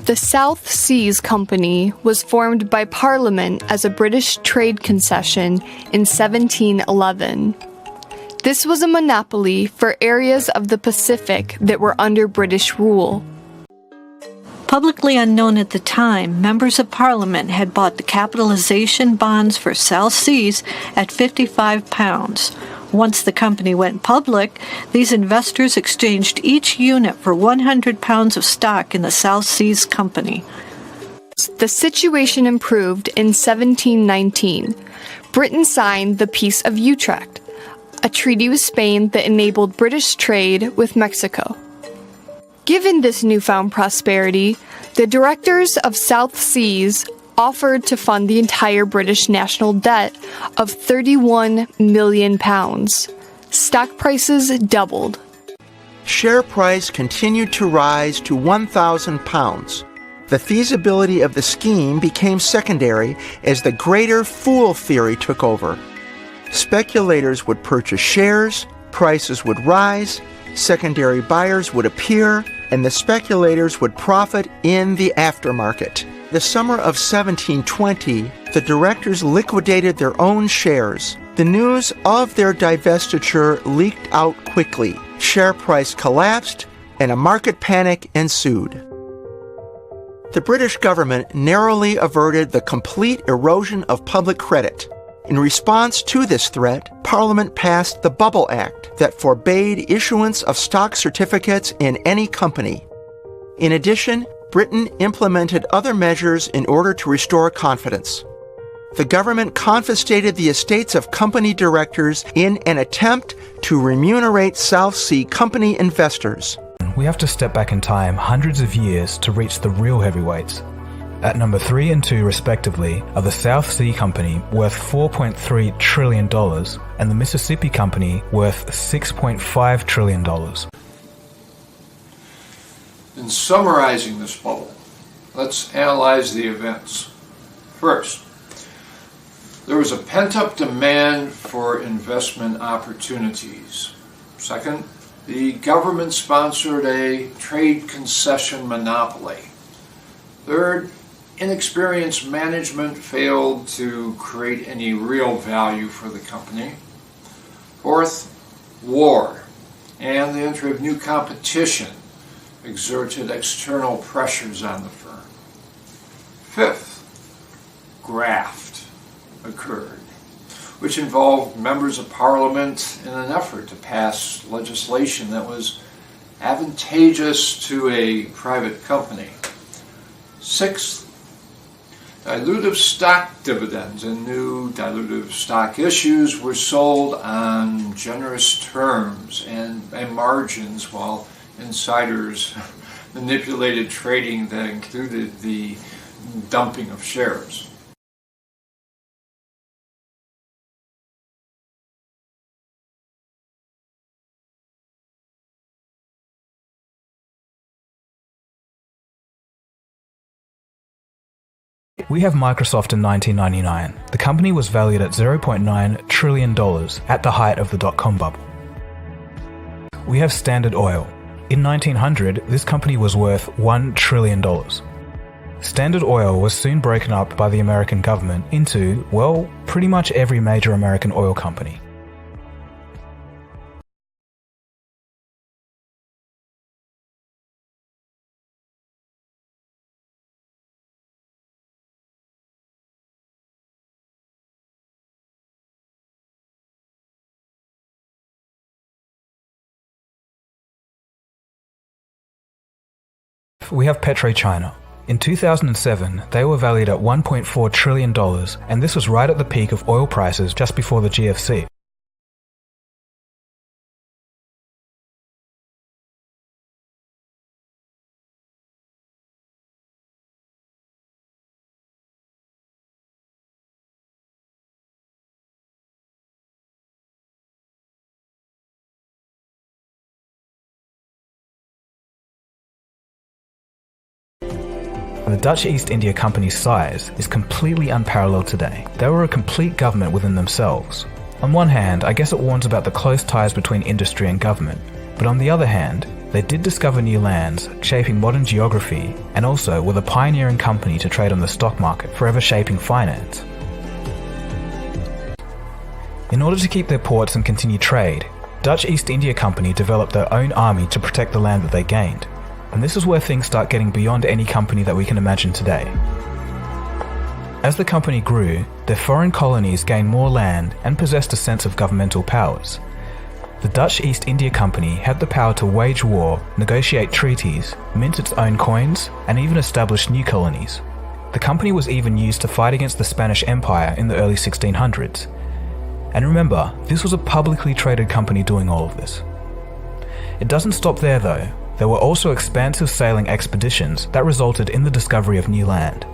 The South Seas Company was formed by Parliament as a British trade concession in 1711. This was a monopoly for areas of the Pacific that were under British rule. Publicly unknown at the time, members of Parliament had bought the capitalization bonds for South Seas at £55. Once the company went public, these investors exchanged each unit for £100 of stock in the South Seas Company. The situation improved in 1719. Britain signed the Peace of Utrecht, a treaty with Spain that enabled British trade with Mexico. Given this newfound prosperity, the directors of South Seas offered to fund the entire British national debt of £31 million. Stock prices doubled. Share price continued to rise to £1,000. The feasibility of the scheme became secondary as the greater fool theory took over. Speculators would purchase shares, prices would rise, secondary buyers would appear, and the speculators would profit in the aftermarket. The summer of 1720, the directors liquidated their own shares. The news of their divestiture leaked out quickly. Share price collapsed, and a market panic ensued. The British government narrowly averted the complete erosion of public credit. In response to this threat, Parliament passed the Bubble Act that forbade issuance of stock certificates in any company. In addition, Britain implemented other measures in order to restore confidence. The government confiscated the estates of company directors in an attempt to remunerate South Sea Company investors. We have to step back in time hundreds of years to reach the real heavyweights. At number 3 and 2 respectively are the South Sea Company, worth $4.3 trillion, and the Mississippi Company, worth $6.5 trillion. In summarizing this bubble, let's analyze the events. First, there was a pent-up demand for investment opportunities. Second, the government sponsored a trade concession monopoly. Third, inexperienced management failed to create any real value for the company. Fourth, war and the entry of new competition exerted external pressures on the firm. Fifth, graft occurred, which involved members of Parliament in an effort to pass legislation that was advantageous to a private company. Sixth, dilutive stock dividends and new dilutive stock issues were sold on generous terms and margins, while insiders manipulated trading that included the dumping of shares. We have Microsoft in 1999. The company was valued at $0.9 trillion at the height of the dot-com bubble. We have Standard Oil. In 1900, this company was worth $1 trillion. Standard Oil was soon broken up by the American government into, well, pretty much every major American oil company. We have PetroChina. In 2007, they were valued at $1.4 trillion, and this was right at the peak of oil prices just before the GFC. The Dutch East India Company's size is completely unparalleled today. They were a complete government within themselves. On one hand, I guess it warns about the close ties between industry and government, but on the other hand, They did discover new lands, shaping modern geography, and also were the pioneering company to trade on the stock market, forever shaping finance. In order to keep their ports and continue trade, Dutch East India Company developed their own army to protect the land that they gained. And this is where things start getting beyond any company that we can imagine today. As the company grew, their foreign colonies gained more land and possessed a sense of governmental powers. The Dutch East India Company had the power to wage war, negotiate treaties, mint its own coins, and even establish new colonies. The company was even used to fight against the Spanish Empire in the early 1600s. And remember, this was a publicly traded company doing all of this. It doesn't stop there though. There were also expansive sailing expeditions that resulted in the discovery of new land.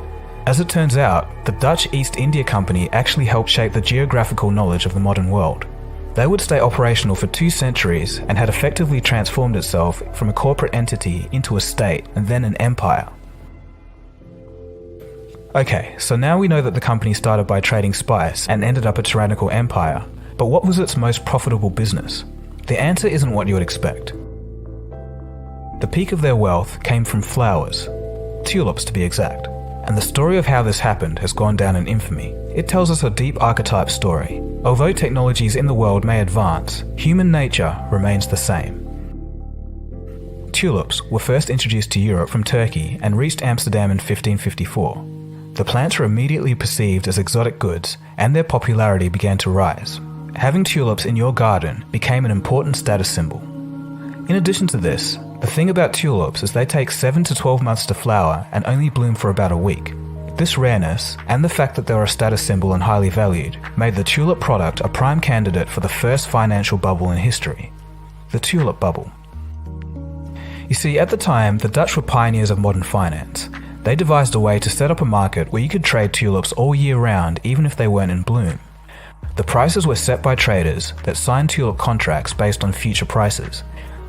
As it turns out, the Dutch East India Company actually helped shape the geographical knowledge of the modern world. They would stay operational for 2 centuries and had effectively transformed itself from a corporate entity into a state and then an empire. Okay, so now we know that the company started by trading spice and ended up a tyrannical empire, but what was its most profitable business? The answer isn't what you would expect. The peak of their wealth came from flowers, tulips to be exact, and the story of how this happened has gone down in infamy. It tells us a deep archetype story. Although technologies in the world may advance, human nature remains the same. Tulips were first introduced to Europe from Turkey and reached Amsterdam in 1554. The plants were immediately perceived as exotic goods, and their popularity began to rise. Having tulips in your garden became an important status symbol. In addition to this, the thing about tulips is they take 7 to 12 months to flower and only bloom for about a week. This rareness, and the fact that they were a status symbol and highly valued, made the tulip product a prime candidate for the first financial bubble in history, the tulip bubble. You see, at the time, the Dutch were pioneers of modern finance. They devised a way to set up a market where you could trade tulips all year round even if they weren't in bloom. The prices were set by traders that signed tulip contracts based on future prices.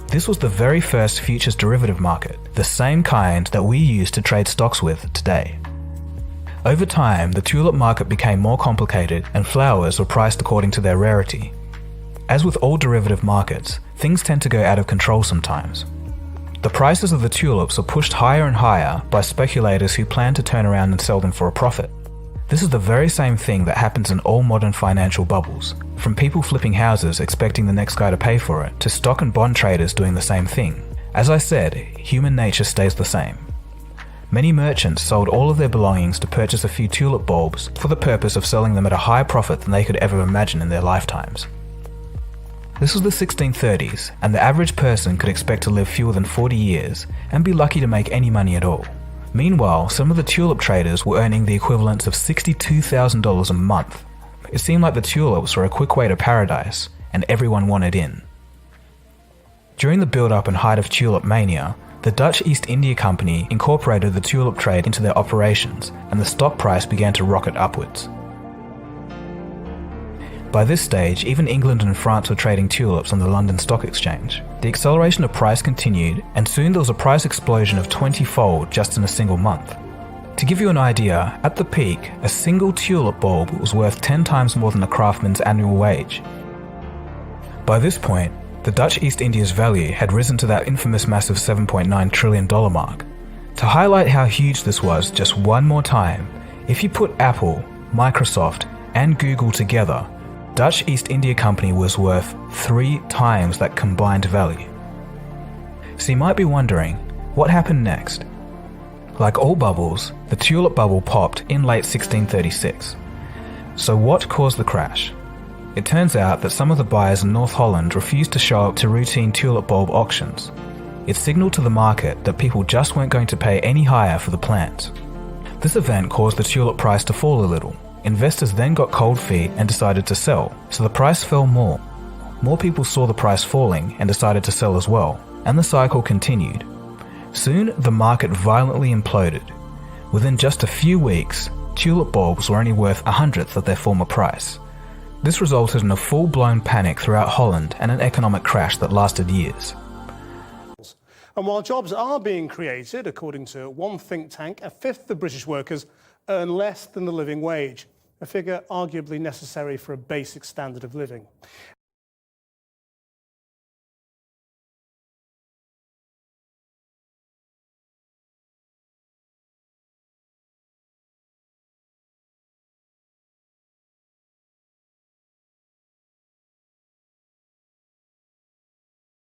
This was the very first futures derivative market, the same kind that we use to trade stocks with today. Over time, the tulip market became more complicated and flowers were priced according to their rarity. As with all derivative markets, things tend to go out of control sometimes. The prices of the tulips are pushed higher and higher by speculators who plan to turn around and sell them for a profit. This is the very same thing that happens in all modern financial bubbles, from people flipping houses expecting the next guy to pay for it, to stock and bond traders doing the same thing. As I said, human nature stays the same. Many merchants sold all of their belongings to purchase a few tulip bulbs for the purpose of selling them at a higher profit than they could ever imagine in their lifetimes. This was the 1630s, and the average person could expect to live fewer than 40 years and be lucky to make any money at all. Meanwhile, some of the tulip traders were earning the equivalents of $62,000 a month. It seemed like the tulips were a quick way to paradise, and everyone wanted in. During the build-up and height of tulip mania, the Dutch East India Company incorporated the tulip trade into their operations, and the stock price began to rocket upwards. By this stage, even England and France were trading tulips on the London Stock Exchange. The acceleration of price continued, and soon there was a price explosion of 20-fold just in a single month. To give you an idea, at the peak, a single tulip bulb was worth 10 times more than a craftsman's annual wage. By this point, the Dutch East India's value had risen to that infamous massive $7.9 trillion mark. To highlight how huge this was just one more time, if you put Apple, Microsoft, and Google together, Dutch East India Company was worth 3 times that combined value. So you might be wondering, what happened next? Like all bubbles, the tulip bubble popped in late 1636. So what caused the crash? It turns out that some of the buyers in North Holland refused to show up to routine tulip bulb auctions. It signaled to the market that people just weren't going to pay any higher for the plants. This event caused the tulip price to fall a little. Investors then got cold feet and decided to sell, so the price fell more. More people saw the price falling and decided to sell as well, and the cycle continued. Soon, the market violently imploded. Within just a few weeks, tulip bulbs were only worth 1/100th of their former price. This resulted in a full-blown panic throughout Holland and an economic crash that lasted years. And while jobs are being created, according to one think tank, 1/5 of British workers earn less than the living wage, a figure arguably necessary for a basic standard of living.